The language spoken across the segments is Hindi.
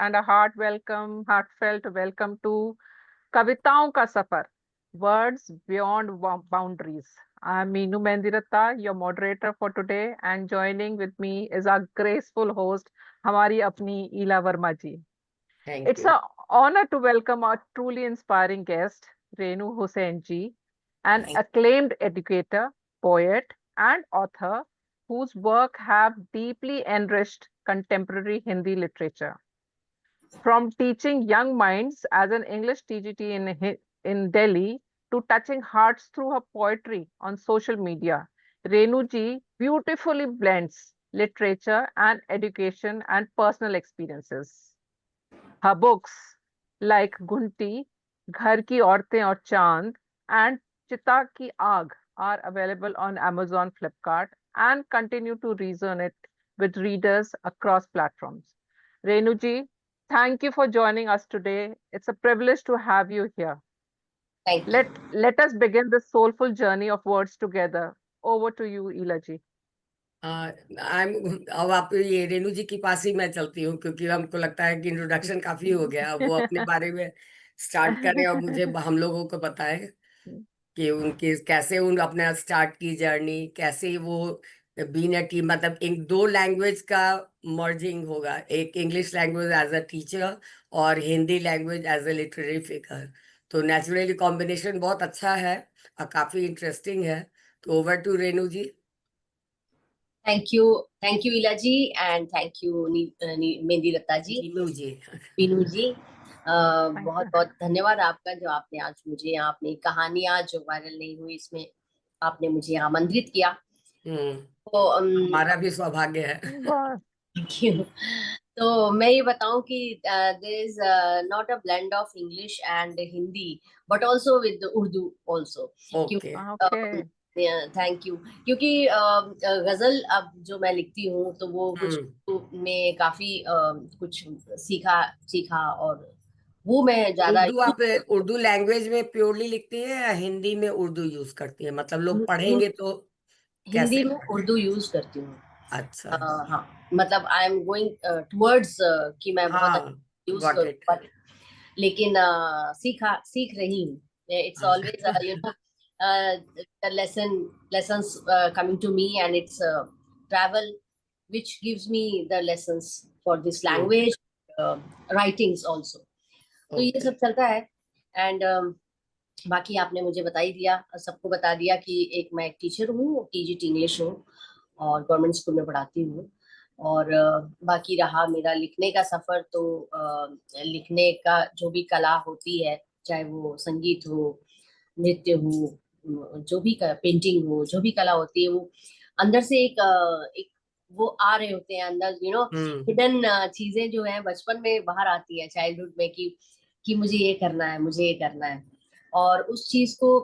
and a heartfelt welcome to Kavitaon Ka Safar, Words Beyond Boundaries. I'm Meenu Mendiratta, your moderator for today, and joining with me is our graceful host, हमारी अपनी ईला वर्मा जी. Thank It's you. an honor to welcome our truly inspiring guest, Renu Hussain ji, an Thank acclaimed educator, poet, and author whose work have deeply enriched contemporary Hindi literature. From teaching young minds as an English TGT in Delhi to touching hearts through her poetry on social media, Renu ji beautifully blends literature and education and personal experiences. Her books like Gunti, Ghar Ki Aurtein aur Chand, and Chita Ki Aag are available on Amazon, Flipkart, and continue to resonate with readers across platforms. Renu ji, thank you for joining us today. It's a privilege to have you here. you. Let us begin this soulful journey of words together. Over to you, Ila ji. अब आप ये रेणु जी के पास ही मैं चलती हूँ क्योंकि हमको लगता है कि इंट्रोडक्शन काफी हो गया. अब वो अपने बारे में स्टार्ट करें और मुझे हम लोगों को पता है कि उनकी कैसे अपने स्टार्ट की जर्नी, कैसे वो बीइंग अ टीम, मतलब एक दो लैंग्वेज का मर्जिंग होगा, एक English language as a teacher और Hindi language as a literary figure. तो नेचुरली कॉम्बिनेशन बहुत अच्छा है और काफी इंटरेस्टिंग है. तो over to Renu ji. Thank you, Ila ji, and thank you, Mendiratta ji, Binu ji. बहुत बहुत धन्यवाद आपका जो आपने आज मुझे यहाँ अपनी कहानियां जो वायरल नहीं हुई इसमें आपने मुझे आमंत्रित किया. तो हमारा भी सौभाग्य है. Thank you. तो मैं ये बताऊं कि there is not a blend of English and Hindi, but also with the Urdu also. Okay. Thank you. क्योंकि गजल अब जो मैं लिखती हूँ तो वो कुछ में काफी कुछ सीखा और वो मैं ज्यादा उर्दू लैंग्वेज में प्योरली लिखती है या हिंदी में उर्दू यूज करती है? मतलब लोग पढ़ेंगे तो हिंदी में उर्दू यूज करती हूँ. अच्छा. हाँ, मतलब आई एम गोइंग टुवर्ड्स कि मैं बहुत यूज करूँ, लेकिन सीख रही हूँ. It's always you know the lessons coming to me, and it's travel which gives me the lessons for this language, writings also. तो ये सब चलता है. एंड बाकी आपने मुझे बता ही दिया, सबको बता दिया कि मैं एक टीचर हूँ, टीजीटी इंग्लिश हूँ और गवर्नमेंट स्कूल में पढ़ाती हूँ. और बाकी रहा मेरा लिखने का सफर, तो लिखने का जो भी कला होती है, चाहे वो संगीत हो, नृत्य हो, जो भी पेंटिंग हो, जो भी कला होती है, वो अंदर से एक वो आ रहे होते हैं अंदर, यू नो, हिडन चीजें जो है बचपन में बाहर आती है, चाइल्डहुड में, कि मुझे ये करना है, मुझे ये करना है. और उस चीज को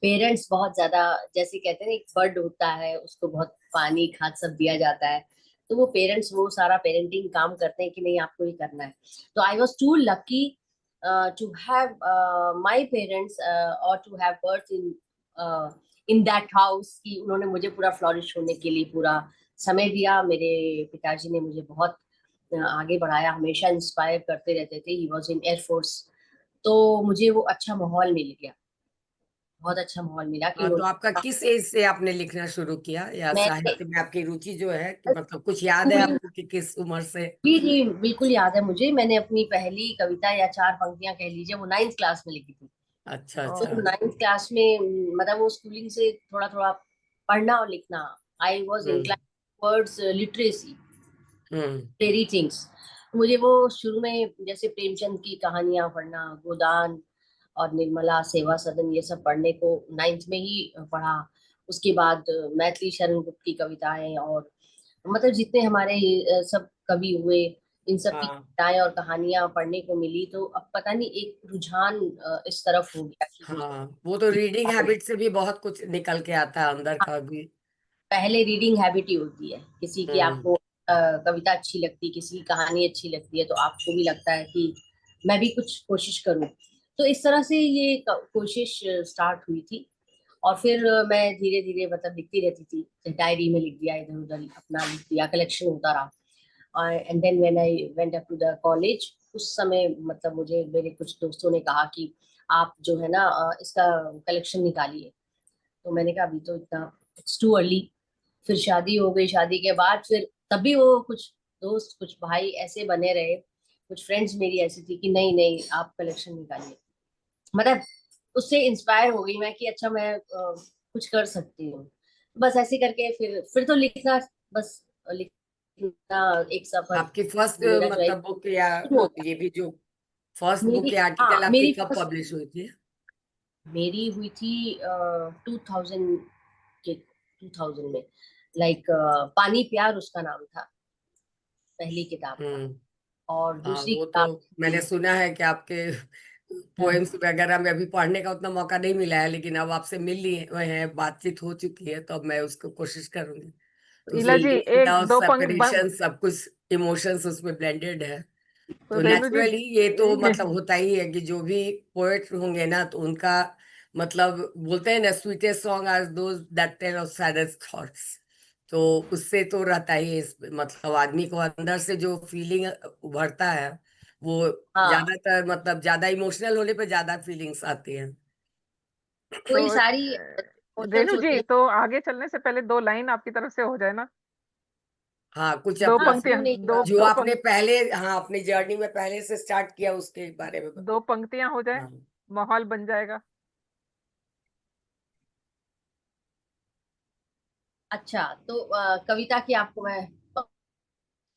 पेरेंट्स बहुत ज्यादा, जैसे कहते हैं एक बर्ड होता है, उसको बहुत पानी खाद सब दिया जाता है, तो वो पेरेंट्स वो सारा पेरेंटिंग काम करते हैं कि नहीं आपको ये करना है. तो I was too lucky to have my parents or to have birth in that house, कि उन्होंने मुझे पूरा फ्लॉरिश होने के लिए पूरा समय दिया. मेरे पिताजी ने मुझे बहुत आगे बढ़ाया, हमेशा इंस्पायर करते रहते थे. ही वाज इन एयरफोर्स, तो मुझे वो अच्छा माहौल मिल गया, बहुत अच्छा माहौल मिला. कि तो आपका किस एज से आपने लिखना शुरू किया, या साहित्य में आपकी रुचि जो है, कि मतलब कुछ याद है आपको कि किस उम्र से? जी बिल्कुल याद है मुझे. मैंने अपनी पहली कविता या 4 पंक्तियां कह लीजिए वो 9th क्लास में लिखी थी. अच्छा. तो 9th क्लास में, मतलब वो स्कूलिंग से थोड़ा थोड़ा पढ़ना और लिखना, I was inclined towards literacy, very things. मुझे वो शुरू में जैसे प्रेमचंद की कहानियां पढ़ना, गोदान और निर्मला, सेवा सदन, ये सब पढ़ने को 9th में ही पढ़ा. उसके बाद मैथिली शरण गुप्त की कविताएं, और मतलब जितने हमारे सब कवि हुए, इन सब की कविताएं और कहानियां पढ़ने को मिली. तो अब पता नहीं एक रुझान इस तरफ हो गया. वो तो रीडिंग हैबिट से भी बहुत कुछ निकल के आता है अंदर का भी. पहले रीडिंग हैबिट ही होती है किसी की. आपको कविता अच्छी लगती, किसी की कहानी अच्छी लगती है, तो आपको भी लगता है कि मैं भी कुछ कोशिश करूं. तो इस तरह से ये कोशिश स्टार्ट हुई थी. और फिर मैं धीरे धीरे मतलब लिखती रहती थी, डायरी में लिख दिया, इधर उधर अपना लिख दिया, कलेक्शन होता रहा. And then when I went up to the college, उस समय मतलब मुझे मेरे कुछ दोस्तों ने कहा कि आप जो है ना इसका कलेक्शन निकालिए। तो मैंने कहा अभी तो इतना इट्स टू अर्ली। फिर शादी हो गई, शादी के बाद फिर तभी वो कुछ दोस्त कुछ भाई ऐसे बने रहे, कुछ फ्रेंड्स मेरी ऐसी थी कि नहीं नहीं आप कलेक्शन निकालिए। मतलब उससे इंस्पायर हो गई मैं कि अच्छा मैं कुछ कर सकती हूँ। बस ऐसे करके फिर तो लिखना, बस लिखना एक सफर आपकी फर्स्ट मेरा जो है मतलब बुक या शुरू होता ये भी जो फर्स्ट है। बुक मेरी या हाँ आर्टिकल आपकी मेरी कब फर्स्ट पब्लिश हुई थी? मेरी हुई थी 2000 के 2000 में, लाइक पानी प्यार उसका नाम था, पहली किताब का। हम्म। और हाँ, दूसरी वो तो किताब मैंने थी सुना है कि आपके पोएम्स वगैरह में अभी पढ़ने का उतना मौका नहीं मिला है, लेकिन अब आपसे मिल लिए हुए हैं, बातचीत हो चुकी है, तो अब मैं उसको कोशिश करूंगी। तो ईला उसमें जी, जी। एक लव, दो सेपरेशन, सब कुछ इमोशंस उसमें ब्लेंडेड है। तो तो रेणु जी, नेचुरली ये तो मतलब होता ही है कि जो भी पोएट होंगे ना, तो उनका मतलब बोलते हैं ना, sweetest song are those that tell of saddest thoughts. तो उससे तो रहता ही है मतलब आदमी को अंदर से जो फीलिंग उभरता है, वो हाँ ज्यादातर मतलब ज्यादा इमोशनल होने पे ज्यादा फीलिंग्स आती हैं। तो ये तो सारी इमोशंस रेणु होते जी, हैं। तो आगे चलने से पहले दो लाइन आपकी तरफ से हो जाए ना। हाँ, कुछ दो हाँ अपना क्यों पंक्तियां, नहीं, जो आपने पहले, हाँ, अपनी जर्नी में पहले से स्टार्ट किया उसके बारे में दो पंक्तियां हो जाए, हाँ। माहौल बन जाएगा। अच्छा तो कविता की आपको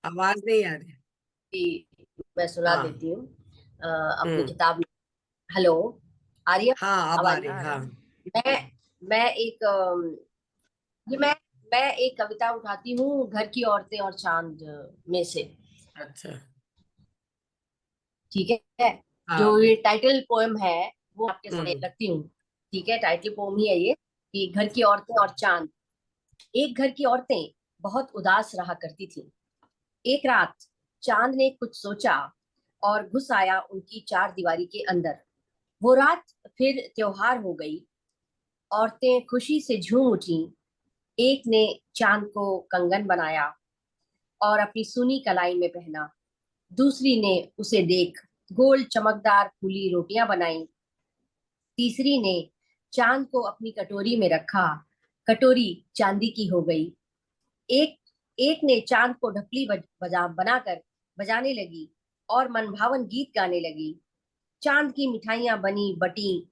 आवाज नहीं आ रही। मैं सुना हाँ। देती हूँ अपनी हम्म। किताब में। हेलो, आ रही है हाँ, अब आ आवाज? रही, आ रहे हाँ। हैं। मैं मैं एक ये मैं एक कविता उठाती हूँ, घर की औरतें और चांद में से। अच्छा। ठीक है, जो हाँ। ये टाइटल पोएम है वो आपके सामने हम्म। रखती हूँ। ठीक है, टाइटल पोएम ही है ये कि घर की औरतें और चांद। एक घर की औरतें बहुत उदास रहा करती थी। एक रात चांद ने कुछ सोचा और घुस आया उनकी चार दीवारी के अंदर। वो रात फिर त्योहार हो गई। औरतें खुशी से झूम उठी। एक ने चांद को कंगन बनाया और अपनी सुनी कलाई में पहना। दूसरी ने उसे देख गोल चमकदार फूली रोटियां बनाई। तीसरी ने चांद को अपनी कटोरी में रखा। कटोरी चांदी की हो गई। एक एक ने चांद को ढपली बनाकर बजाने लगी और मनभावन गीत गाने लगी। चांद की मिठाइयां बनी बटी।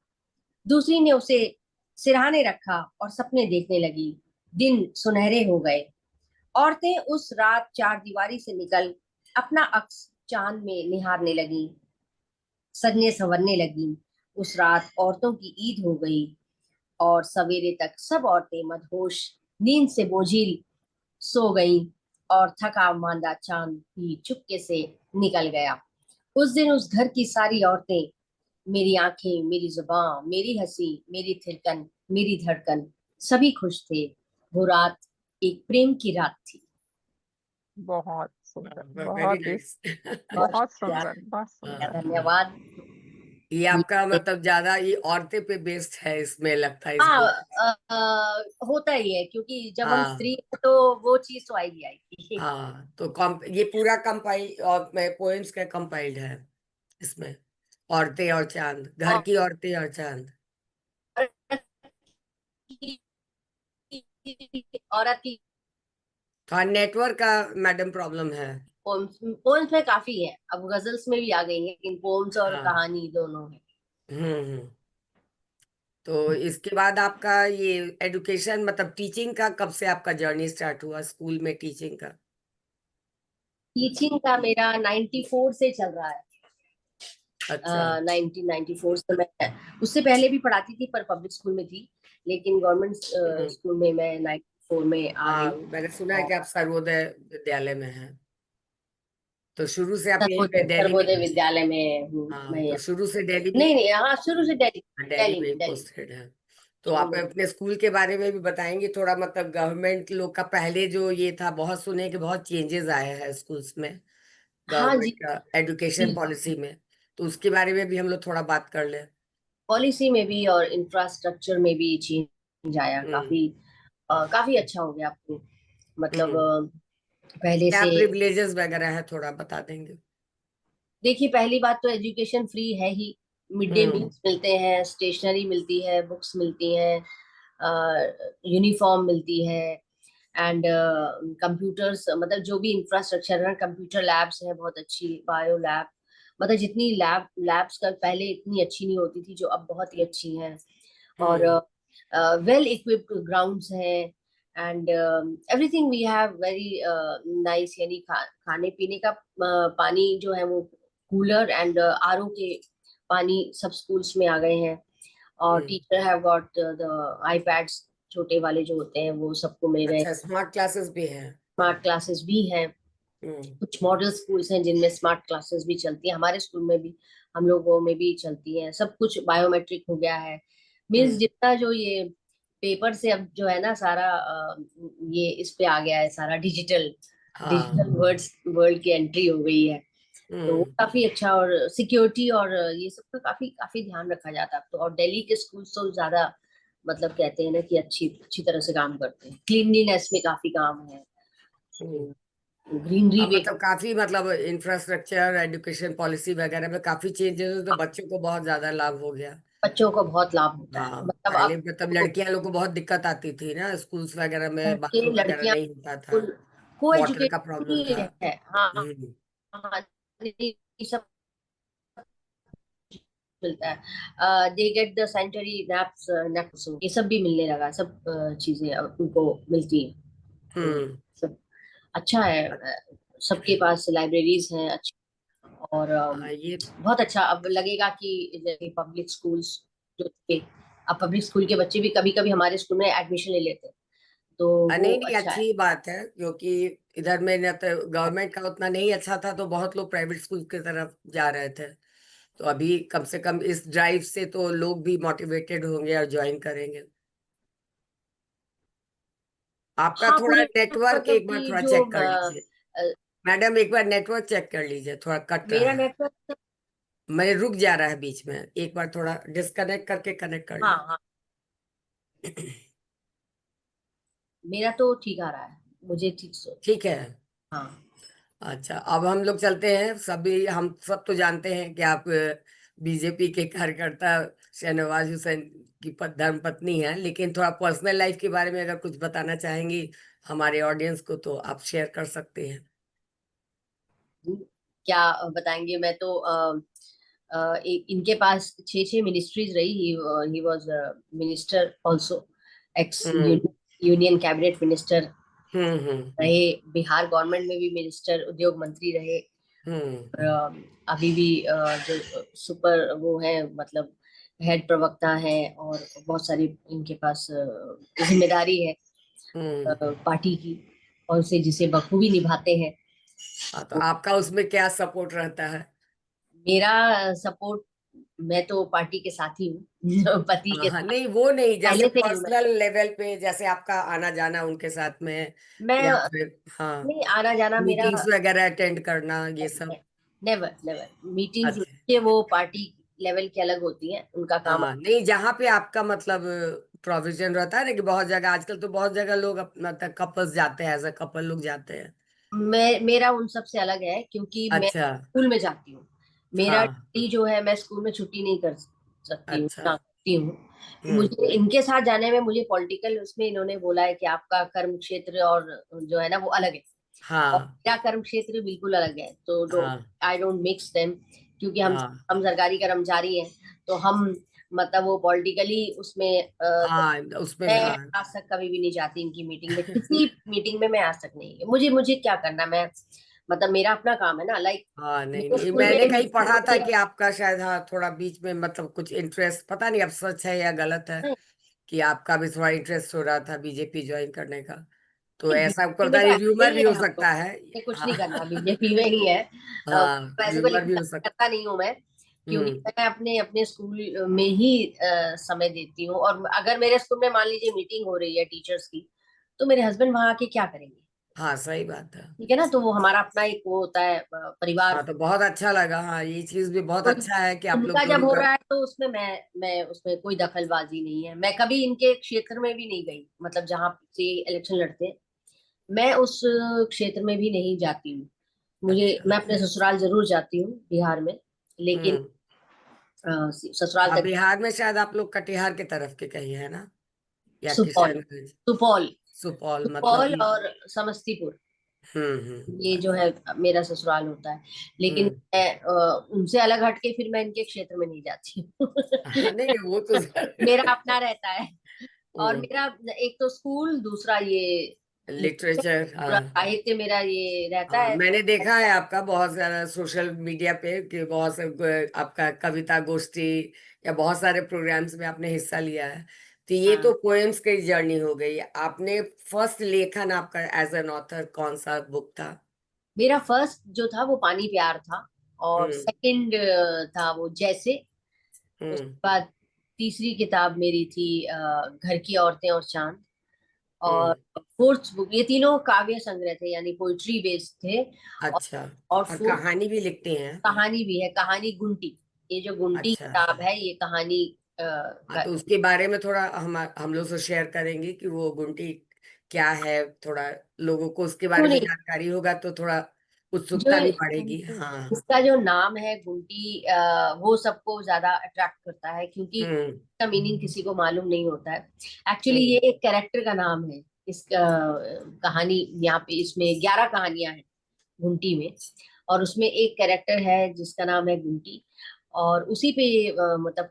दूसरी ने उसे सिरहाने रखा और सपने देखने लगी। दिन सुनहरे हो गए। औरतें उस रात चार दीवारी से निकल अपना अक्स चांद में निहारने लगी, सजने संवरने लगी। उस रात औरतों की ईद हो गई और सवेरे तक सब औरतें मदहोश नींद से बोझिल सो गईं और थका मांदा चांद भी चुपके से निकल गया। उस दिन उस घर की सारी औरतें, मेरी आंखें, मेरी जुबान, मेरी हंसी, मेरी थिरकन, मेरी धड़कन, सभी खुश थे। वो रात एक प्रेम की रात थी। बहुत सुंदर, वेरी बहुत ही, नाइस। बहुत बहुत शुक्रिया, सुंदर, बहुत सुंदर। धन्यवाद। ये आपका मतलब ज्यादा ये औरतें पे बेस्ड है, इसमें लगता है इस हाँ बुक। होता ही है क्योंकि जब हम हाँ। स्त्री हैं तो वो चीज तो आएगी आएगी। हाँ, तो ये पूरा कंपाइल और पोएम्स का कंपाइल्ड है इसमें। औरतें और चांद, घर की औरतें और चांद। औरत की थोड़ा नेटवर्क का मैडम प्रॉब्लम है। पोम्स पोम्स में काफी है, अब गजल्स में भी आ गई है, लेकिन पोम्स और हाँ। कहानी दोनों है। हम्म। तो इसके बाद आपका ये एडुकेशन मतलब टीचिंग का कब से आपका जर्नी स्टार्ट हुआ, स्कूल में टीचिंग का? टीचिंग का मेरा 94 से चल रहा है। अच्छा। 1994 से मैं उससे पहले भी पढ़ाती थी पर पब्लिक स्कूल में थी, लेकिन गवर्नमेंट हम्म। स्कूल में मैं 94 में आ हाँ, गई। मैंने सुना है और कि आप सर्वोदय विद्यालय में हैं, तो शुरू से आप यहीं पे दिल्ली में। सर्वोदय विद्यालय में हूँ हाँ, मैं। तो शुरू से दिल्ली में। नहीं नहीं, हाँ शुरू से दिल्ली, दिल्ली में दिल्ली पोस्टेड है। तो शुरू आप में। अपने स्कूल के बारे में भी बताएंगे थोड़ा, मतलब गवर्नमेंट लोग का पहले जो ये था, बहुत सुने कि बहुत चेंजेस आए हैं स्कूल्स में, हाँ जी गवर्नमेंट का एजुकेशन जी, पॉलिसी में, तो उसके बारे में भी हम लोग थोड़ा बात कर लें। पॉलिसी में भी और इंफ्रास्ट्रक्चर में भी चेंज आया हम्म। काफी। काफी अच्छा हो गया आपको, मतलब हम्म। पहले क्या से। प्रिविलेजेस वगैरह है, थोड़ा बता देंगे? देखिए, पहली बात तो एजुकेशन फ्री है ही, मिड डे मील्स मिलते हैं, स्टेशनरी मिलती है, बुक्स मिलती हैं, यूनिफॉर्म मिलती है, एंड कंप्यूटर्स, मतलब जो भी इंफ्रास्ट्रक्चर है, कंप्यूटर लैब्स हैं बहुत अच्छी, बायो लैब, मतलब जितनी लैब्स का पहले इतनी अच्छी नहीं होती थी, जो अब बहुत ही अच्छी हैं, और वेल इक्विप्ड ग्राउंड्स हैं, and everything we have very nice, यानी खाने पीने का पानी जो है वो कूलर एंड आरओ के पानी सब स्कूल्स में आ गए हैं, और teacher have got the iPads, छोटे वाले जो होते हैं वो सबको मिल गए। अच्छा, स्मार्ट क्लासेस भी है? स्मार्ट क्लासेस भी हैं, कुछ मॉडल स्कूल्स हैं जिनमें स्मार्ट क्लासेस भी चलती है, हमारे स्कूल में भी, हम लोगों में भी चलती हैं, सब कुछ बायोमेट्रिक हो गया है, मीन्स जितना जो ये पेपर से अब जो है ना सारा ये इस पे आ गया है, सारा डिजिटल, डिजिटल वर्ल्ड की एंट्री हो गई है, तो वो काफी अच्छा, और सिक्योरिटी और ये सब का काफी काफी ध्यान रखा जाता है अब तो, और दिल्ली के स्कूल तो ज्यादा, मतलब कहते हैं ना कि अच्छी अच्छी तरह से काम करते हैं, क्लीनलीनेस में काफी काम है, ग्रीनरी भी। मतलब काफी, मतलब इंफ्रास्ट्रक्चर, एजुकेशन पॉलिसी वगैरह में काफी चेंजेस है, तो बच्चों को बहुत ज्यादा लाभ हो गया। बच्चों को बहुत लाभ होता है, हाँ, मतलब पहले अब मतलब लड़कियां लोग को बहुत दिक्कत आती थी ना, स्कूल्स वगैरह में लड़के बाथरूम वगैरह लड़कियां नहीं होता था, को वाटर का एजुकेशन प्रॉब्लम ही था। है, हाँ हम्म हाँ, ये सब मिलता है, they get the sanitary naps, naps ये सब भी मिलने लगा, सब चीजें अब उनको मिलती है, तो हम्म सब अच्छा है, सबके पास लाइब्रेरीज हैं अच्छी, और हाँ, ये बहुत अच्छा अब लगेगा कि जैसे पब्लिक स्कूल्स जो थे, अब पब्लिक स्कूल के बच्चे भी कभी कभी हमारे स्कूल में एडमिशन ले लेते हैं, तो वो नहीं नहीं, अच्छा है। अच्छी बात है, क्योंकि इधर में न तो गवर्नमेंट का उतना नहीं अच्छा था, तो बहुत लोग प्राइवेट स्कूल की तरफ जा रहे थे, तो अभी कम से कम इस ड्राइव से तो लोग भी मोटिवेटेड होंगे और ज्वाइन करेंगे। आपका हाँ थोड़ा पूरे, नेटवर्क मतलब एक बार कि थोड़ा जो चेक कर लीजिए। मैडम, एक बार नेटवर्क चेक कर लीजिए, थोड़ा कट रहा मेरा है। नेटवर्क, मैं रुक जा रहा है बीच में, एक बार थोड़ा डिस्कनेक्ट करके कनेक्ट कर हाँ लीजिए। हाँ, मेरा तो ठीक आ रहा है, मुझे ठीक से, ठीक है। हाँ। अच्छा, अब हम लोग चलते हैं, सभी हम सब तो जानते हैं कि आप बीजेपी के कार्यकर्ता शहनवाज हुसैन की धर्म पत्नी है, लेकिन थोड़ा पर्सनल लाइफ के बारे में अगर कुछ बताना चाहेंगी हमारे ऑडियंस को, तो आप शेयर कर सकते हैं। क्या बताएंगे, मैं तो इनके पास 6 मिनिस्ट्रीज रही, he was minister also, ex hmm union cabinet minister hmm रहे, बिहार गवर्नमेंट में भी मिनिस्टर, उद्योग मंत्री रहे, हम्म और अभी भी जो सुपर वो है, मतलब हेड प्रवक्ता है, और बहुत सारी इनके पास जिम्मेदारी है हम्म पार्टी की, और उसे जिसे बखूबी निभाते हैं। हाँ, तो आपका उसमें क्या सपोर्ट रहता है? मेरा सपोर्ट, मैं तो पार्टी के साथ ही हूँ पति हाँ के हाँ, साथ, नहीं वो नहीं, जैसे पहले से ही हूँ मैं, पर्सनल लेवल पे जैसे आपका आना जाना उनके साथ में, मैं या फिर हाँ, नहीं, आना जाना मेरा, मीटिंग्स वगैरह अटेंड करना, ये सब? नेवर नेवर, मीटिंग्स अच्छा, के वो पार्टी लेवल की अलग होती हैं, उनका काम। हाँ, नहीं जहाँ पे आपका मतलब प्रोविजन रहता है ना, कि बहुत जगह आजकल तो बहुत जगह लोग अपना तक कपल्स जाते हैं, एज अ कपल लोग जाते हैं। मेरा उन सब से अलग है, क्योंकि मैं अच्छा, स्कूल में जाती हूँ, मेरा हाँ, ड्यूटी जो है, मैं स्कूल में छुट्टी नहीं कर सकती हूँ, अच्छा, ना करती हूँ, तो हम्म मुझे इनके साथ जाने में, मुझे पॉलिटिकल उसमें इन्होंने बोला है कि आपका कर्म क्षेत्र और जो है ना वो अलग है, और हाँ मेरा कर्म क्षेत्र बिल्कुल अलग है, तो हाँ आई डोंट मिक्स देम, क्योंकि हाँ हम सरकारी कर्मचारी हैं, तो हम मतलब वो पॉलिटिकली उसमें हाँ, उसमें मैं हाँ आज तक कभी भी नहीं जाती इनकी मीटिंग में, किसी मीटिंग में मैं आज तक नहीं, मुझे मुझे क्या करना, मैं मतलब मेरा अपना काम है ना, लाइक हाँ, नहीं मेरे नहीं, स्कूल में मैंने कहीं मीटिंग पढ़ा था होती कि आपका शायद, हाँ, थोड़ा बीच में मतलब कुछ इंटरेस्ट, पता नहीं अब सच है या गलत है, है, कि आपका भी थोड़ा इंटरेस्ट हो रहा था बीजेपी ज्वाइन करने का, तो ऐसा आपको बीजेपी में पता तो नहीं, ऐसे र्यूमर ही भी है हो हम लोग, सकता है। ये कुछ नहीं करना, हाँ बीजेपी में ही है, हाँ, वैसे तो, र्यूमर लेकिन भी हो सकता। करता नहीं हूँ मैं, क्योंकि हम्म मैं अपने अपने स्कूल में ही समय देती हूँ, और अगर मेरे स्कूल में मान लीजिए मीटिंग हो रही है टीचर्स की, तो मेरे हस्बैंड वहां आके क्या करेंगे, हाँ, सही बात है। ठीक है ना, तो वो हमारा अपना एक वो होता है परिवार, हाँ, तो बहुत अच्छा लगा, हाँ, ये चीज भी बहुत तो अच्छा है कि आप लोग उनका जब दोनों हो का। रहा है तो उसमें मैं उसमें कोई दखलबाजी नहीं है, मैं कभी इनके क्षेत्र में भी नहीं गई, मतलब जहाँ से इलेक्शन लड़ते हैं मैं उस क्षेत्र में भी नहीं जाती हूँ। मैं अपने ससुराल जरूर जाती हूँ बिहार में, लेकिन ससुराल आप तक। बिहार में शायद आप लोग कटिहार की तरफ के कहीं है ना, या सुपौल, किशनगंज? सुपौल, सुपौल मतलब सुपौल और समस्तीपुर, ये जो अच्छा। है मेरा ससुराल होता है। लेकिन हम्म। मैं उनसे अलग हटके फिर मैं इनके क्षेत्र में नहीं जाती हूँ। हाँ, नहीं वो तो मेरा अपना रहता है। और हम्म, मेरा एक तो स्कूल, दूसरा ये लिटरेचर, लिटरेचर, पूरा हाँ। साहित्य मेरा ये रहता हाँ, है। मैंने देखा है आपका बहुत सारा सोशल मीडिया पे कि बहुत से आपका कविता गोष्ठी या बहुत सारे प्रोग्राम्स में आपने हिस्सा लिया है। तो ये तो हाँ, पोएम्स की जर्नी हो गई। आपने फर्स्ट लेखन आपका एज एन ऑथर कौन सा बुक था? मेरा फर्स्ट जो था वो पानी प्यार था, और हम्म। सेकंड था वो जैसे। हम्म। उसके बाद तीसरी किताब मेरी थी घर की औरतें और चांद। और हम्म। फोर्थ बुक, ये तीनों काव्य संग्रह थे, यानी पोइट्री बेस्ड थे। और, अच्छा। और और फोर्थ कहानी भी लिखती हैं? कहानी भी है, कहानी गुंटी। ये जो गुंटी अच्छा। किताब है ये कहानी हाँ, तो उसके बारे में थोड़ा हम लोग से शेयर करेंगे कि वो गुंटी क्या है। थोड़ा लोगों को उसके बारे क्यों में नहीं। जानकारी होगा तो थोड़ा जो उत्सुकता भी बढ़ेगी। हाँ। इसका जो नाम है गुंटी, वो सबको ज्यादा अट्रैक्ट करता है, क्योंकि हम्म। इसका मीनिंग किसी को मालूम नहीं होता है। एक्चुअली हम्म। ये एक कैरेक्टर का नाम है। इस कहानी, यहाँ पे इसमें 11 कहानियां हैं गुंटी में, और उसमें एक कैरेक्टर है जिसका नाम है गुंटी। और उसी पे मतलब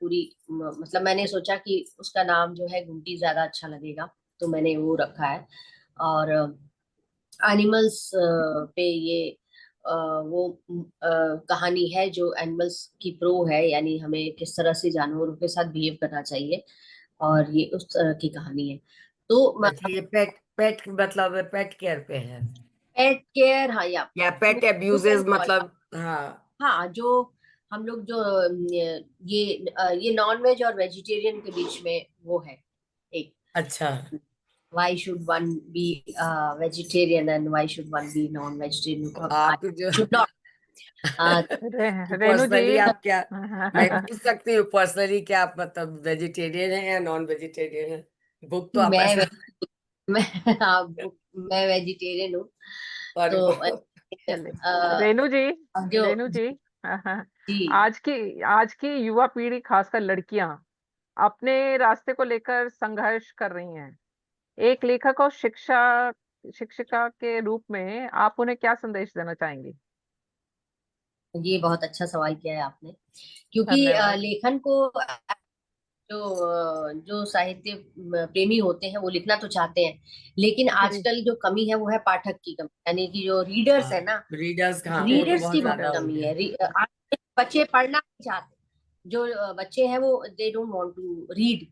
मतलब मैंने सोचा कि उसका नाम जो है गुंटी ज्यादा अच्छा लगेगा, तो मैंने वो रखा है। और एनिमल्स पे ये वो कहानी है जो एनिमल्स की प्रो है, यानी हमें किस तरह से जानवरों के साथ बिहेव करना चाहिए, और ये उस तरह की कहानी है। तो अच्छा, ये पेट पेट मतलब पेट केयर पे है पेट केयर, हाँ, या पेट यू कैन एब्यूजेस कॉल। मतलब? हाँ। हाँ, जो हम लोग जो ये नॉन वेज और वेजिटेरियन के बीच में वो है एक, अच्छा। why should one be vegetarian and why should one be non vegetarian, तो I आप जो should not। रे, तो रेनू जी। पर्सनली आप क्या, मैं पूछ सकती हूँ पर्सनली क्या आप मतलब वेजिटेरियन है या नॉन वेजिटेरियन है? बुक तो आप मैं ऐसा मैं हाँ, मैं वेजिटेरियन हूँ। और तो चलिए, अ, रेनू जी, जो रेनू जी, हाँ, हाँ, जी, आज की युवा पीढ़ी, खासकर लड़कियां, अपने रास्ते को लेकर संघर्ष कर रही हैं। एक लेखक और शिक्षिका के रूप में आप उन्हें क्या संदेश देना चाहेंगी? ये बहुत अच्छा सवाल किया है आपने, क्योंकि धन्यवाद। लेखन को जो साहित्य प्रेमी होते हैं वो लिखना तो चाहते हैं, लेकिन जी, आजकल जो कमी है वो है पाठक की कमी, यानी कि जो रीडर्स हाँ, है ना, रीडर्स, हाँ वो तो रीडर्स बहुत की ज्यादा बहुत हो कमी गया। है। आज बच्चे पढ़ना नहीं चाहते। जो बच्चे हैं वो they don't want to read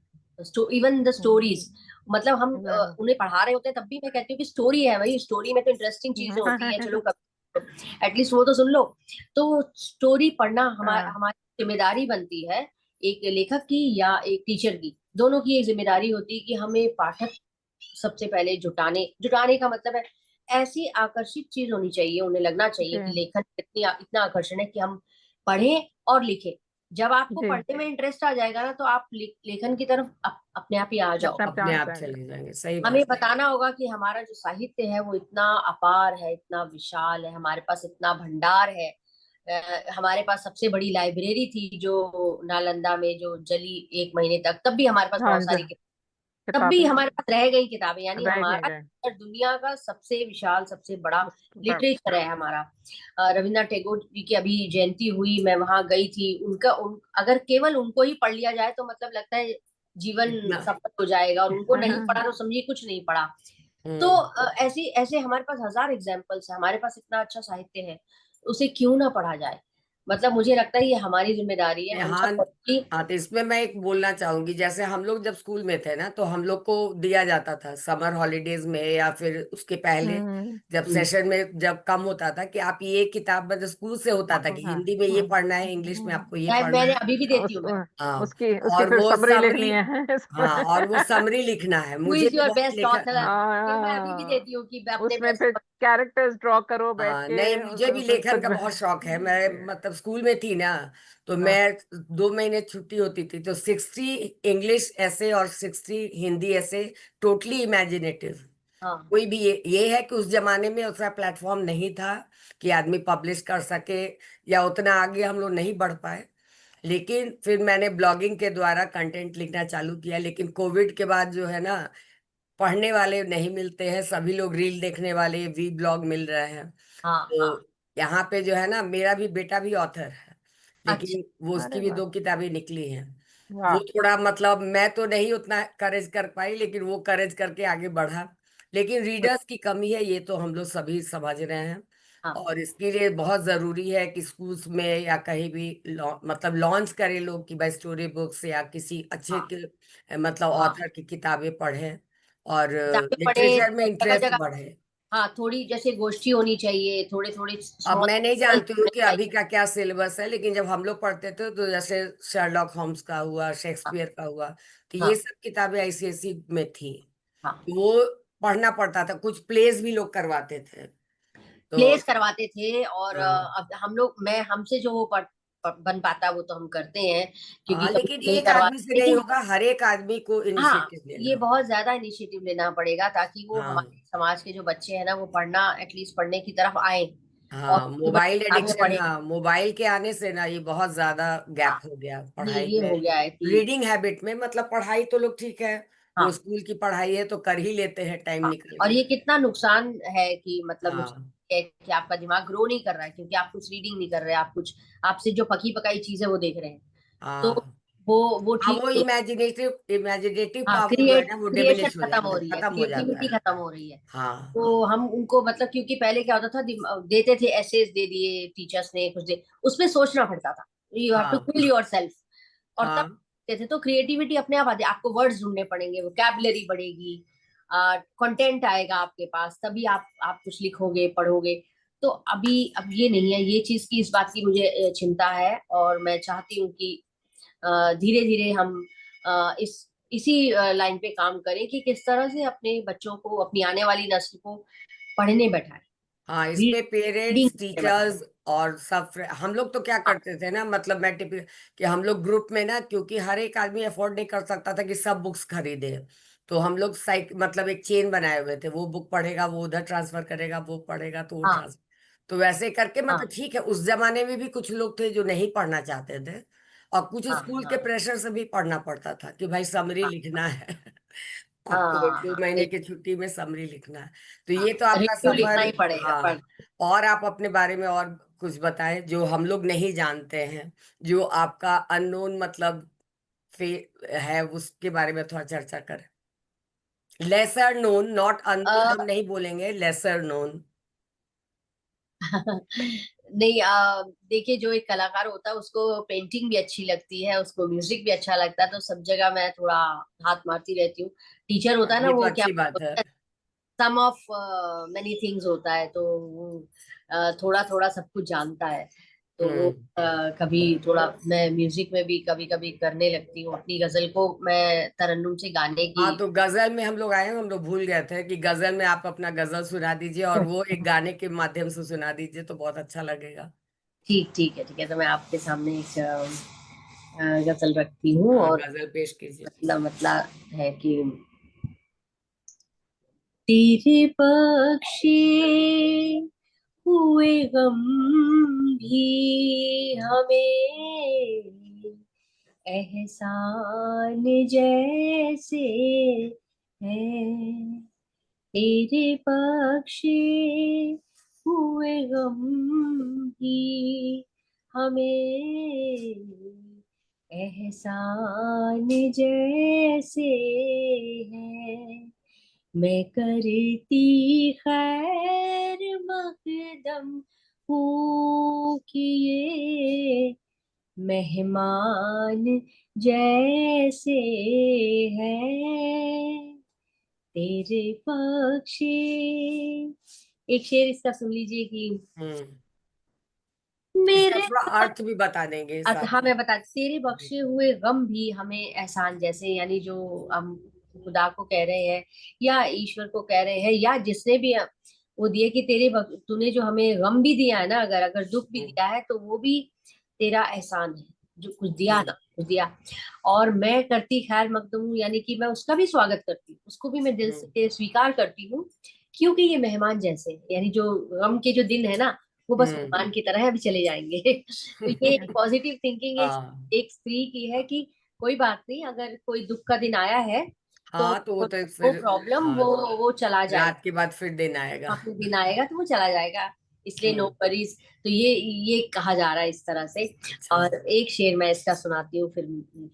even the stories. मतलब हम उन्हें पढ़ा रहे होते हैं तब भी मैं कहती हूँ कि स्टोरी है भाई, स्टोरी में तो इंटरेस्टिंग चीजें होती हैं, चलो कभी एटलीस्ट वो तो सुन लो। तो स्टोरी पढ़ना हाँ, हमारी जिम्मेदारी बनती है, एक लेखक की या एक टीचर की, दोनों की एक जिम्मेदारी होती है कि हमें पाठक सबसे पहले जुटाने जुटाने का मतलब है ऐसी आकर्षित चीज होनी चाहिए, उन्हें लगना चाहिए कि जी, लेखन इतना आकर्षण है कि हम पढ़ें और लिखें। जब आपको जी, पढ़ने में इंटरेस्ट आ जाएगा ना, तो आप लेखन की तरफ अपने आप ही आ अपने जाओगे। आप अपने जान आप जाएंगे। चले जाएंगे, सही हमें बात है। बताना होगा कि हमारा जो साहित्य है वो इतना अपार है, इतना विशाल है, हमारे पास इतना भंडार है। हमारे पास सबसे बड़ी लाइब्रेरी थी जो नालंदा में, जो जली 1 महीने तक, तब भी हमारे पास हाँ बहुत जी, सारी, तब भी किताबें हमारे पास रह गई किताबें, यानी रह गए हमारा गए। दुनिया का सबसे विशाल, सबसे बड़ा बड़- लिटरेचर है हमारा। रविन्द्रनाथ टैगोर जी की अभी जयंती हुई, मैं वहां गई थी। अगर केवल उनको ही पढ़ लिया जाए तो मतलब लगता है जीवन इतना। सफल हो जाएगा, और उनको नहीं पढ़ा तो समझिए कुछ नहीं पढ़ा। तो हम्म। ऐसी ऐसे हमारे पास हजार एग्जाम्पल्स है, हमारे पास इतना अच्छा साहित्य है, उसे क्यों ना पढ़ा जाए। मतलब मुझे लगता है ये हमारी जिम्मेदारी है, हम हाँ। सब की। हाँ, तो इसमें मैं एक बोलना चाहूंगी, जैसे हम लोग जब स्कूल में थे ना तो हम लोग को दिया जाता था समर हॉलीडेज में या फिर उसके पहले, हम्म, जब सेशन में जब कम होता था कि आप ये किताब, मतलब स्कूल से होता था कि हाँ, हिंदी में ये पढ़ना है, इंग्लिश में आपको ये पढ़ना मैंने है। अभी भी देती उस, हूँ मैं। हाँ। उसकी उसकी और फिर वो समरी लिखनी समरी, है। हाँ और वो समरी लिखना है। हु मुझे इज तो योर बहुत बेस्ट लेखक, ऑथर, हाँ। ये मैं अभी भी देती हूँ कि अपने उसमें बेस्ट। फिर कैरेक्टर्स ड्रॉ करो बैठ हाँ, के, नहीं मुझे भी लेखन खुद का बहुत शौक है। मैं मतलब स्कूल में थी ना, तो मैं 2 महीने छुट्टी होती थी तो 60 इंग्लिश ऐसे और 60 हिंदी ऐसे, टोटली इमेजिनेटिव। हाँ कोई भी ये है कि उस जमाने में उतना प्लेटफॉर्म नहीं था कि आदमी पब्लिश कर सके, या उतना आगे हम लोग नहीं बढ़ पाए। लेकिन फिर मैंने ब्लॉगिंग के द्वारा कंटेंट लिखना चालू किया। लेकिन कोविड के बाद जो है ना, पढ़ने वाले नहीं मिलते हैं, सभी लोग रील देखने वाले, वी ब्लॉग मिल रहे हैं। हाँ हाँ। तो यहाँ पे जो है ना, मेरा भी बेटा भी ऑथर है, अच्छा। लेकिन वो उसकी अरे भी वाह, 2 किताबें निकली हैं। वो वाह, थोड़ा मतलब मैं तो नहीं उतना करेज कर पाई, लेकिन वो करेज करके आगे बढ़ा। लेकिन रीडर्स की कमी है, ये तो हम लोग सभी समझ रहे हैं। हाँ और इसके लिए बहुत जरूरी है कि स्कूल्स में या कहीं भी मतलब लॉन्च करे लोग कि भाई स्टोरी बुक्स या किसी अच्छे हाँ के मतलब हाँ। ऑथर की किताबें पढ़ें, और किताबें पढ़े, लिटरेचर में जगह इंटरेस्ट जगह। बढ़े। हाँ, थोड़ी जैसे गोष्ठी होनी चाहिए, थोड़े थोड़े अब स्मॉल मैं नहीं जानती हूँ होने कि अभी चाहिए। का क्या सिलेबस है, लेकिन जब हम लोग पढ़ते थे तो जैसे शर्लॉक होम्स का हुआ, हाँ शेक्सपियर का हुआ, तो ये हाँ सब किताबें आईसीएसई में थी। हाँ। तो वो पढ़ना पड़ता था, कुछ प्लेस भी लोग करवाते थे। तो प्लेस करवाते थे, और हाँ अब हम लोग, मैं हमसे जो वो बन पाता वो तो हम करते हैं, क्योंकि हाँ, कभी लेकिन प्ले एक करवा, आदमी से नहीं लेकिन होगा, हर एक आदमी को हाँ, इनिशिएटिव लेना ये होगा। बहुत ज्यादा इनिशिएटिव लेना पड़ेगा ताकि वो हाँ हमारे समाज के जो बच्चे हैं ना, वो पढ़ना, एटलीस्ट पढ़ने की तरफ आए और हाँ, छोटी बड़ी मोबाइल किताबें एडिक्शन, पढ़े। हाँ मोबाइल के आने से ना ये बहुत ज्यादा हाँ, गैप हो गया पढ़ाई ये में, हो गया है कि रीडिंग हैबिट में। मतलब पढ़ाई तो लोग ठीक है, वो हाँ स्कूल की पढ़ाई है तो कर ही लेते हैं टाइम हाँ। निकल और के। ये कितना नुकसान है कि मतलब नुकसान हाँ है कि आपका दिमाग ग्रो नहीं कर रहा है, क्योंकि आप कुछ रीडिंग नहीं कर रहे, आप कुछ, आपसे जो पकी पकाई चीजें वो देख रहे हैं। तो हाँ वो हाँ, ठीक वो नहीं। इमेजिनेटिव इमेजिनेटिव हाँ, पावर जो है ना, वो क्रिएशन डिमिनिश हो खत्म जाता हो है, रही है, खत्म हो जाता क्रिएटिविटी है। खत्म हो रही है। हाँ हाँ तो हम उनको मतलब, क्योंकि पहले क्या होता था, देते थे एसेज, दे दिए टीचर्स ने कुछ दे, उसमें सोचना पड़ता था, यू हैव टू हाँ किल योर सेल्फ। और तब हाँ देते थे तो क्रिएटिविटी अपने आप आती, आपको वर्ड्स ढूंढने पड़ेंगे, वोकैबुलरी बढ़ेगी, कंटेंट आएगा आपके पास, तभी आप कुछ लिखोगे, पढ़ोगे। तो अभी अब ये नहीं है, ये चीज की, इस बात की मुझे चिंता है, और मैं चाहती हूँ कि धीरे धीरे हम इसी लाइन पे काम करें कि किस तरह से अपने बच्चों को, अपनी आने वाली नस्ल को पढ़ने बैठाएं, हाँ, इसमें रीडिंग पेरेंट्स करने बैठाएं। टीचर्स और सब हम लोग तो क्या हाँ करते थे ना, मतलब मैं टिपिकल कि हम लोग ग्रुप में ना, क्योंकि हर एक आदमी अफोर्ड नहीं कर सकता था कि सब बुक्स खरीदे, तो हम लोग मतलब एक चेन बनाए हुए थे, वो बुक पढ़ेगा वो उधर ट्रांसफर करेगा, वो पढ़ेगा तो वो हाँ ट्रांसफर। तो वैसे करके मतलब हाँ ठीक है, उस जमाने में भी कुछ लोग थे जो नहीं पढ़ना चाहते थे, और कुछ हाँ स्कूल के हाँ प्रेशर से भी पढ़ना पड़ता था कि भाई समरी हाँ लिखना है। आपको हाँ 2 महीने हाँ की छुट्टी में समरी लिखना है। तो हाँ, ये तो आपका रिव्यू लिखना सफर। ही पड़ेगा पर। हाँ, और आप अपने बारे में और कुछ बताएं जो हम लोग नहीं जानते हैं, जो आपका अननोन मतलब फे है, उसके बारे में थोड़ा चर्चा करें। लेसर नोन, नॉट अननोन, हम नहीं बोलेंगे, लेसर नोन। नहीं, देखिए, जो एक कलाकार होता है उसको पेंटिंग भी अच्छी लगती है, उसको म्यूजिक भी अच्छा लगता है, तो सब जगह मैं थोड़ा हाथ मारती रहती हूँ। टीचर होता है ना, ये तो वो क्या, अच्छी बात है। सम ऑफ मेनी थिंग्स होता है, तो वो थोड़ा थोड़ा सब कुछ जानता है। तो वो हम्म। कभी थोड़ा मैं म्यूजिक में भी कभी कभी करने लगती हूँ, अपनी गजल को मैं तरन्नुम से गाने की। हाँ, तो गजल में हम लोग आए हैं, हम लोग भूल गए थे कि गजल में आप अपना गजल सुना दीजिए, और वो एक गाने के माध्यम से सुना दीजिए तो बहुत अच्छा लगेगा। ठीक ठीक है, ठीक है, तो मैं आपके सामने एक गजल रखती हूँ, हाँ, और गजल पेश कीजिए। मतलब है कि तेरे बख्शे हुए गम भी हमें एहसान जैसे है, तेरे बख्शे हुए गम भी हमें एहसान जैसे है। मैं करती खैर मकदम हूँ कि ये मेहमान जैसे है, तेरे पक्षी। एक शेर इसका सुन लीजिए कि हम्म। इसका मेरे, थोड़ा अर्थ भी बता देंगे अच्छा साथ हाँ, में। मैं बता, तेरे बख्शे हुए गम भी हमें एहसान जैसे, यानी जो हम खुदा को कह रहे हैं या ईश्वर को कह रहे हैं, या जिसने भी वो दिए कि तूने जो हमें गम भी दिया है ना, अगर अगर दुख भी हम्म। दिया है तो वो भी तेरा एहसान है, जो कुछ दिया ना, कुछ दिया। और मैं करती खैर मकदूम हूँ, यानी कि मैं उसका भी स्वागत करती हूँ, उसको भी मैं दिल से स्वीकार करती हूँ, क्योंकि ये मेहमान जैसे हैं। यानी जो गम के जो दिन है ना, वो बस मेहमान की तरह है, अभी चले जाएंगे। तो ये पॉजिटिव थिंकिंग एक स्त्री की है कि कोई बात नहीं, अगर कोई दुख का दिन आया है तो हाँ, तो वो तो वो फिर प्रॉब्लम वो चला जाएगा, रात के बाद फिर दिन आएगा। अपने दिन आएगा तो वो चला जाएगा, इसलिए नो हम्म, वरीज। तो ये कहा जा रहा है इस तरह से। अच्छा। और एक शेर मैं इसका सुनाती हूँ, फिर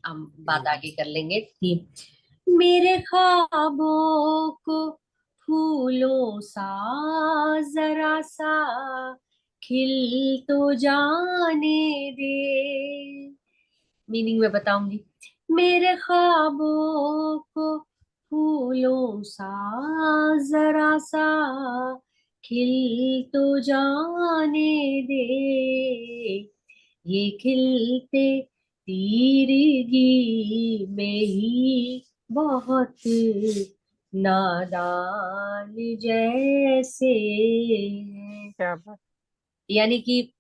हम बात हम्म, आगे कर लेंगे कि मेरे ख्वाबों को फूलों सा जरा सा खिल तो जाने दे। मीनिंग मैं बताऊंगी। मेरे ख्वाबों को फूलों सा जरा सा खिल तो जाने दे, ये खिलते तीरगी में ही बहुत नादान जैसे हैं। क्या बात। यानी कि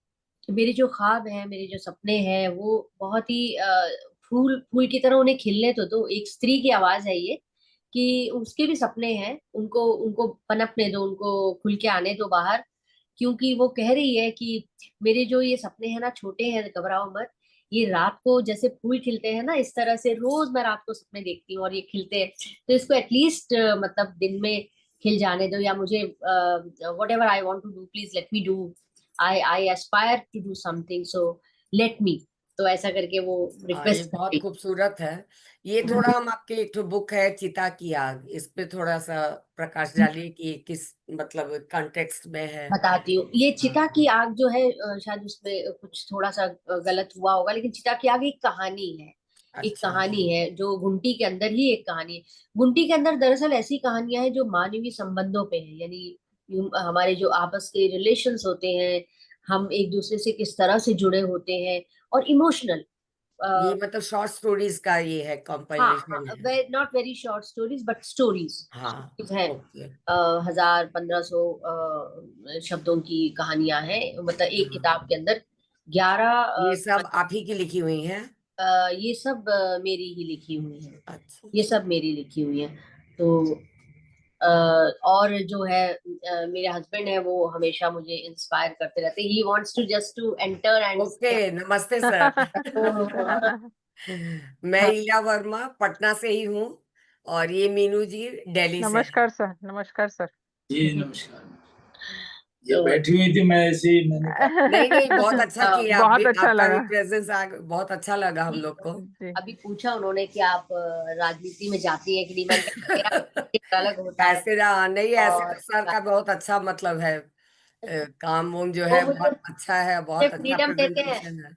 मेरे जो ख्वाब हैं, मेरे जो सपने हैं, वो बहुत ही फूल फूल की तरह उन्हें खिलने तो दो। एक स्त्री की आवाज है ये, कि उसके भी सपने हैं, उनको उनको पनपने दो, उनको खुल के आने दो बाहर। क्योंकि वो कह रही है कि मेरे जो ये सपने हैं ना, छोटे हैं, घबराओ मत। ये रात को जैसे फूल खिलते हैं ना, इस तरह से रोज मैं रात को सपने देखती हूँ और ये खिलते हैं। तो इसको एटलीस्ट मतलब दिन में खिल जाने दो, या मुझे whatever I want to do, please let me do. I aspire to do something, so let me। तो ऐसा करके वो ये रिक्वेस्ट कर बहुत रही खूबसूरत है। ये थोड़ा हम आपके एक तो बुक है चिता की आग, इस पे थोड़ा सा प्रकाश है। डालिए कि किस मतलब कॉन्टेक्स्ट में है। बताती हूँ। ये चिता हाँ, की आग जो है, शायद उसमें कुछ थोड़ा सा गलत हुआ होगा, लेकिन चिता की आग एक कहानी है। एक अच्छा। कहानी है जो गुंटी के अंदर ही एक कहानी है। गुंटी के अंदर दरअसल ऐसी कहानियां हैं जो मानवीय संबंधों पे है, यानी हमारे जो आपस के रिलेशंस होते हैं, हम एक दूसरे से किस तरह से जुड़े होते हैं, और इमोशनल। ये मतलब शॉर्ट स्टोरीज का ये है, हाँ कंपाइलेशन हाँ, है। Not very short stories but stories हाँ, हैं। ओके। 1000-1500 शब्दों की कहानियां हैं, मतलब एक हाँ, किताब के अंदर 11 ये सब आप ही की लिखी हुई हैं? ये सब मेरी ही लिखी हुई है। अच्छा। ये सब मेरी लिखी हुई है। तो और जो है मेरे हस्बैंड है, वो हमेशा मुझे इंस्पायर करते रहते। He wants to just to enter and okay, नमस्ते सर। मैं इला वर्मा पटना से ही हूँ, और ये मीनू जी दिल्ली से हैं। नमस्कार सर, नमस्कार सर। जी नमस्कार। ये बैठी हुई थी, मैं ऐसे ही मैंने कहा नहीं नहीं, बहुत अच्छा किया। आप भी, बहुत अच्छा आपका भी लगा प्रेजेंस बहुत अच्छा लगा हम लोग को। जी। अभी पूछा उन्होंने कि आप राजनीति में जाती है कि नहीं, मैंने कहा मेरा राजनीति अलग होता है। ऐसे नहीं, ऐसे और तो सर का बहुत अच्छा मतलब है, काम वाम जो वो है मुझे बहुत अच्छा है, बहुत अच्छा फ्रीडम देते हैं प्रेजेंटेशन है।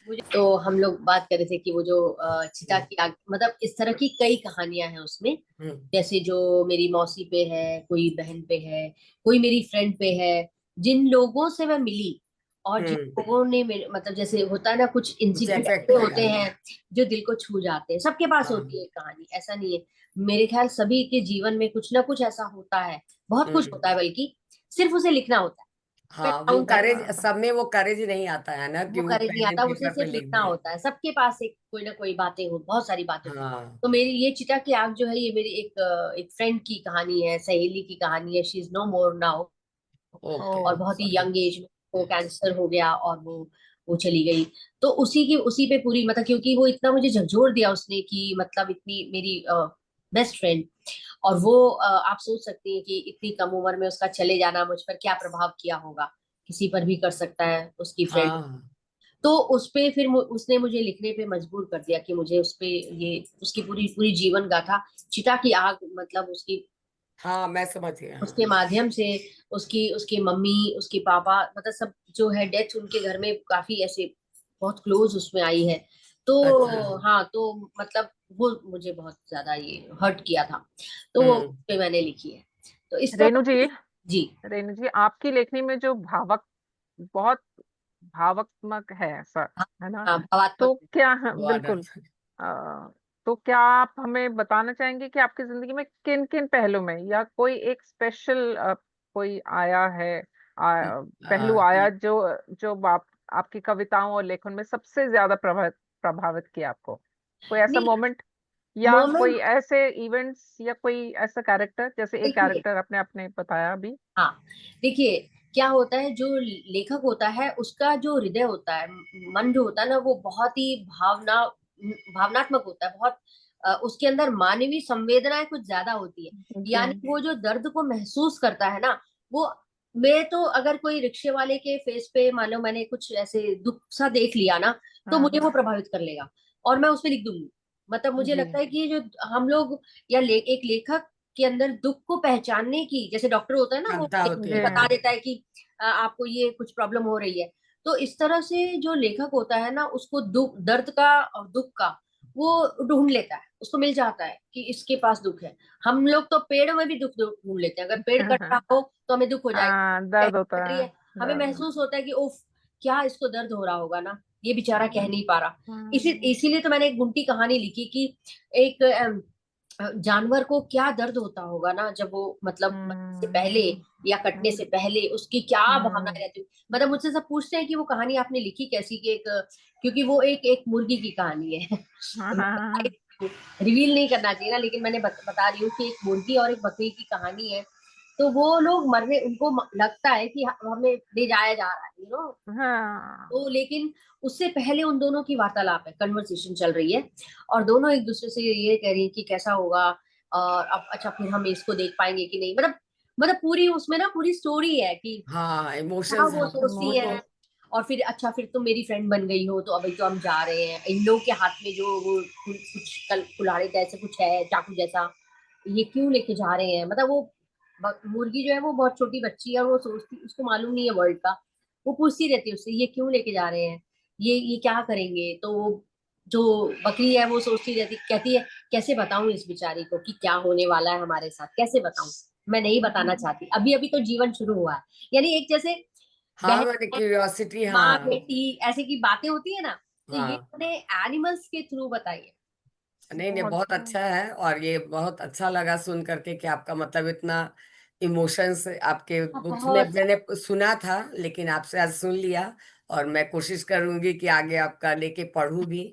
मुझे। तो हम लोग बात कर रहे थे कि वो जो चिता हम्म, की आग, मतलब इस तरह की कई कहानियां हैं उसमें। हम्म, जैसे जो मेरी मौसी पे है, कोई बहन पे है, कोई मेरी फ्रेंड पे है, जिन लोगों से मैं मिली, और जिन हम्म, लोगों ने मतलब जैसे होता है ना, कुछ कुछ इंसिडेंट इफेक्ट ऐसे किया होते है। हैं जो दिल को छू जाते हैं। सबके पास हाँ, होती है कहानी, ऐसा नहीं है। मेरे ख्याल सभी के जीवन में कुछ ना कुछ ऐसा होता है, बहुत कुछ हम्म, होता है, बल्कि सिर्फ उसे लिखना होता है, पेन हाँ, वो डाउन करना करेज, होता है। सब में वो करेज नहीं आता है ना, कि वो वो करेज नहीं पेन एंड आता, उसे पेपर पे सिर्फ लिख लिखना दे। होता है। सबके पास एक कोई ना कोई बातें हो, बहुत सारी बातें होती हैं। हाँ, तो मेरी ये चिता की आग जो है, ये मेरी एक फ्रेंड की कहानी है, सहेली की कहानी है। She is no more now. Okay, और ओ बहुत ही सॉरी। यंग एज में वो कैंसर हो गया, और वो चली गई। तो उसी पे पूरी, मतलब क्योंकि वो इतना मुझे झकझोर दिया उसने, कि मतलब इतनी मेरी बेस्ट फ्रेंड। और वो आप सोच सकती हैं कि इतनी कम उम्र में उसका चले जाना मुझ पर क्या प्रभाव किया होगा। किसी पर भी कर सकता है, उसकी फ्रेंड। हाँ, तो उस पे फिर उसने मुझे लिखने पे मजबूर कर दिया, कि मुझे उस पे ये उसकी पूरी पूरी जीवन गाथा, चिता की आग, मतलब उसकी, हाँ, मैं समझ गया। उसके माध्यम से उसकी उसकी मम्मी, उसके पापा, मतलब सब जो है डेथ उनके घर में काफी ऐसे बहुत क्लोज उसमें आई है। अच्छा। तो हाँ, तो मतलब वो मुझे बहुत ज्यादा ये हर्ट किया था, तो वो हम्म, पे मैंने लिखी है। तो इस रेणु जी, तरह। जी। रेणु जी, आपकी लेखनी में जो बहुत भावात्मक है सर, हाँ है ना? हाँ, भावात्मक तो क्या, हाँ, वो बिल्कुल। आनंद। तो क्या आप हमें बताना चाहेंगे कि आपकी जिंदगी में किन किन पहलू में, या कोई एक स्पेशल कोई आया है, पहलू आया जो जो आपकी कविताओं और लेखन में सबसे ज्यादा प्रभावित किया आपको? कोई ऐसा नहीं, मोमेंट या मोमेंट कोई ऐसे इवेंट्स या कोई ऐसा कैरेक्टर, जैसे एक देखिए, कैरेक्टर आपने बताया अभी? हाँ देखिए, क्या होता है, जो लेखक होता है उसका जो हृदय होता है, मन जो होता है ना, वो बहुत ही भावनात्मक होता है, बहुत उसके अंदर मानवीय संवेदनाएं कुछ ज्यादा होती है। यानी जी। वो जो दर्द को महसूस करता है ना, वो, मैं तो अगर कोई रिक्शे वाले के फेस पे मान लो मैंने कुछ ऐसे दुख सा देख लिया ना, तो हाँ मुझे वो प्रभावित कर लेगा और मैं उस पे लिख दूंगी। मतलब मुझे जी। लगता है कि ये जो हम लोग या एक लेखक के अंदर दुख को पहचानने की, जैसे डॉक्टर होता है ना, वो क्षमता होती जी। बता है। देता है कि आपको ये कुछ प्रॉब्लम हो रही है। तो इस तरह से जो लेखक होता है ना, उसको दुख, दर्द का और दुख का वो ढूंढ लेता है, उसको मिल जाता है कि इसके पास दुख है। हम लोग तो पेड़ में भी दुख ढूंढ लेते हैं, अगर पेड़ कट रहा हो तो हमें दुख हो जाएगा, हाँ, दर्द लकड़ी होता कट रही है। है, हमें दर्द। महसूस होता है कि उफ, क्या इसको दर्द हो रहा होगा ना, ये बेचारा कह नहीं पा रहा। हम्म। इसीलिए तो मैंने एक बुंटी कहानी लिखी कि एक जानवर को क्या दर्द होता होगा ना, जब वो मतलब मरने से पहले या कटने से पहले उसकी क्या भावनाएं रहती। मतलब मुझसे सब पूछते हैं कि वो कहानी आपने लिखी कैसी, कि एक, क्योंकि वो एक मुर्गी की कहानी है। हाँ हाँ रिवील नहीं करना चाहिए ना, लेकिन मैंने बता रही हूँ कि एक मुर्गी और एक बकरी की कहानी है। तो वो लोग मरने, उनको लगता है कि हमें ले जाया जा रहा है, हाँ। तो लेकिन उससे पहले उन दोनों की वार्तालाप है, कन्वर्सेशन चल रही है, और दोनों एक दूसरे से ये कह रही है कि कैसा होगा, और अब अच्छा फिर हम इसको देख पाएंगे कि नहीं। मतलब पूरी उसमें ना पूरी स्टोरी है कि हाँ, क्या इमोशंस वो हैं सोचती वो तो। है। और फिर अच्छा, फिर तुम मेरी फ्रेंड बन गई हो, तो अभी तो हम जा रहे हैं, इन लोग के हाथ में जो वो कुछ कुल्हाड़ी जैसे कुछ है, चाकू जैसा, ये क्यों लेके जा रहे हैं। मतलब वो मुर्गी जो है वो बहुत छोटी बच्ची है, और वो सोचती, उसको मालूम नहीं है वर्ल्ड का, वो पूछती रहती है उससे, ये क्यों लेके जा रहे हैं, ये क्या करेंगे। तो वो जो बकरी है वो सोचती रहती, कहती है कैसे बताऊं इस बेचारी को कि क्या होने वाला है हमारे साथ, कैसे बताऊं, मैं नहीं बताना चाहती, अभी अभी तो जीवन शुरू हुआ है। यानी एक जैसे हाँ, मैंने बहन, क्यूरियोसिटी, माँ हाँ। बेटी ऐसे की बातें होती है ना, तो ये हाँ, मैंने एनिमल्स के थ्रू बताई है। नहीं नहीं, बहुत बहुत अच्छा है, और ये बहुत अच्छा लगा सुन करके कि आपका मतलब इतना इमोशंस आपके बुक्स में। बहुत मैंने सुना था लेकिन आपसे आज सुन लिया, और मैं कोशिश करूंगी कि आगे आपका लेके पढूं भी।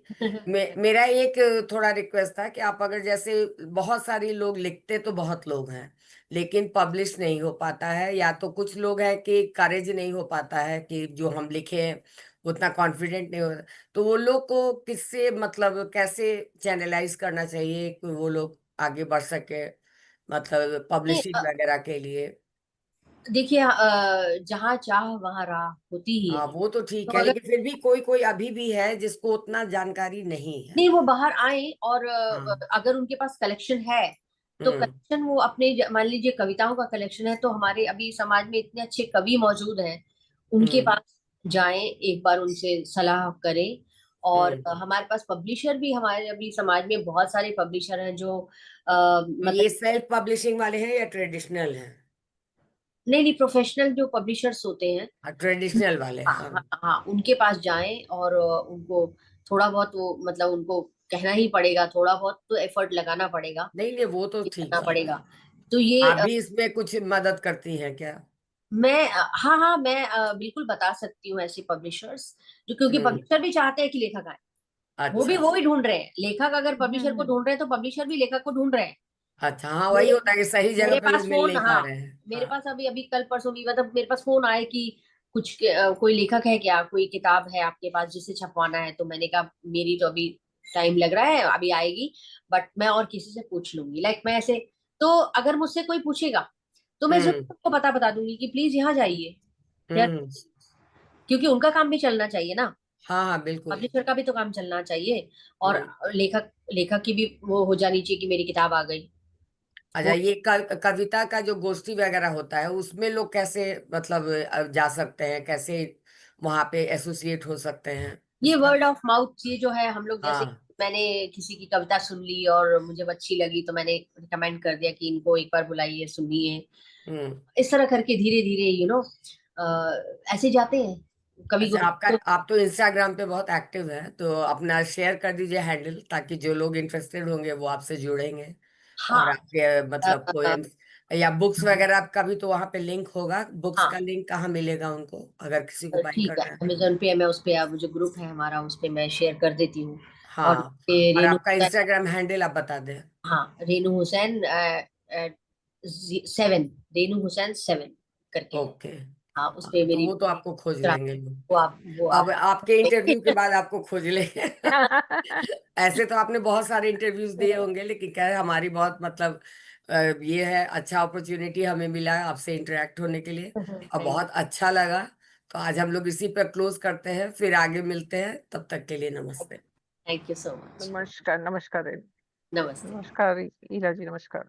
मेरा एक थोड़ा रिक्वेस्ट था कि आप अगर, जैसे बहुत सारी लोग लिखते तो बहुत लोग हैं लेकिन पब्लिश नहीं हो पाता है, या तो कुछ लोग हैं कि करेज नहीं हो पाता है कि जो हम लिखे हैं उतना कॉन्फिडेंट नहीं हो, तो वो लोग को किससे, मतलब कैसे चैनलाइज करना चाहिए कि वो लोग आगे बढ़ सके, मतलब पब्लिशिंग वगैरह के लिए? देखिए, जहाँ चाह वहाँ राह होती ही हाँ, है। वो तो ठीक तो है, अगर, लेकिन फिर भी कोई कोई अभी भी है जिसको उतना जानकारी नहीं है। नहीं वो बाहर आए, और हाँ। अगर उनके पास कलेक्शन है, तो हम्म। कलेक्शन वो अपने, मान लीजिए कविताओं का कलेक्शन है, तो हमारे अभी समाज में इतने अच्छे कवि मौजूद हैं, उनके हम्म। पास जाएं, एक बार उनसे सलाह करें। और हम्म। हमारे पास पब्लिशर भी, हमारे अभी समाज में बहुत सारे पब्लिशर हैं जो तो मतलब, ये सेल्फ पब्लिशिंग वाले हैं या ट्रेडिशनल हैं? नहीं नहीं, प्रोफेशनल जो पब्लिशर्स होते हैं, हाँ, ट्रेडिशनल वाले, हाँ हाँ। हाँ हाँ, उनके पास जाएं, और उनको थोड़ा बहुत, वो मतलब उनको कहना ही पड़ेगा, थोड़ा बहुत तो एफर्ट लगाना पड़ेगा, नहीं नहीं, वो तो ये ठीक करना है। पड़ेगा। तो ये आप भी इसमें कुछ मदद करती हैं क्या? मैं हाँ हाँ, मैं बिल्कुल बता सकती हूँ ऐसे पब्लिशर्स जो, क्योंकि हम्म। पब्लिशर भी चाहते हैं कि लेखक आए, वो भी अच्छा। वो ही ढूंढ रहे हैं, लेखक अगर पब्लिशर को हम्म। ढूंढ रहे हैं तो पब्लिशर भी लेखक को ढूंढ रहे हैं। अच्छा, हाँ, वही मेरे होता है कि सही जगह मेरे पे पास लोग मिल फोन, नहीं पा हाँ, रहे हैं। मेरे हाँ। पास अभी अभी कल परसों भी, मतलब मेरे पास फोन आए कि कुछ कोई लेखक है क्या, कोई किताब है आपके पास जिसे छपवाना है, तो मैंने कहा मेरी तो अभी टाइम लग रहा है, अभी आएगी, बट मैं और किसी से पूछ लूंगी, लाइक मैं ऐसे। तो अगर मुझसे कोई पूछेगा तो मैं हम्म। जरूर उसको बता दूंगी कि प्लीज यहाँ जाइए, या, हम्म। क्योंकि उनका काम भी चलना चाहिए ना, हाँ हाँ, बिल्कुल। पब्लिशर का भी तो काम चलना चाहिए, और हम्म। लेखक लेखक की भी वो हो जानी चाहिए कि मेरी किताब आ गई। अच्छा, वो ये कविता का जो गोष्ठी वगैरह होता है उसमें लोग कैसे, मतलब जा सकते हैं, कैसे वहां पे एसोसिएट हो सकते हैं ये इसका? वर्ड ऑफ माउथ, ये जो है, हम लोग जैसे, हाँ। मैंने किसी की कविता सुन ली और मुझे वो अच्छी लगी, तो मैंने रिकमेंड कर दिया कि इनको एक बार बुलाइए, सुनिए, हम्म। इस तरह करके धीरे धीरे ऐसे जाते हैं कभी अच्छा, कभी तो। आप तो इंस्टाग्राम पे बहुत एक्टिव हैं, तो अपना शेयर कर दीजिए हैंडल, ताकि जो लोग इंटरेस्टेड होंगे वो आपसे जुड़ेंगे और हाँ, आपके अ, मतलब अ, पोएम्स या बुक्स वगैरह का भी तो वहां पे लिंक होगा, बुक्स हाँ। का लिंक कहाँ मिलेगा उनको अगर किसी को बाई ठीक है, करना है तो? अमेजोन पे मैं उस पे, आप जो ग्रुप है हमारा उस पे मैं शेयर कर देती हूँ। और हाँ, ये और रेनू आपका इंस्टाग्राम हैंडल आप बता दें। हाँ, रेनू हुसैन 7, रेनू हुसैन 7 करके है। ओके, हाँ, उस हाँ, पे तो मेरी वो तो आपको खोज लेंगे लोग। वो अब आप आपके इंटरव्यू के बाद आपको खोज ले। ऐसे तो आपने बहुत सारे इंटरव्यूज दिए होंगे, लेकिन क्या है, हमारी बहुत मतलब ये है, अच्छा अपॉर्चुनिटी हमें मिला है आपसे इंटरेक्ट होने के लिए, और बहुत अच्छा लगा। तो आज हम लोग इसी पर क्लोज करते हैं, फिर आगे मिलते हैं, तब तक के लिए नमस्ते। Thank you so much. नमस्कार, नमस्कार, नमस्ते। नमस्कार, ईला जी, नमस्कार।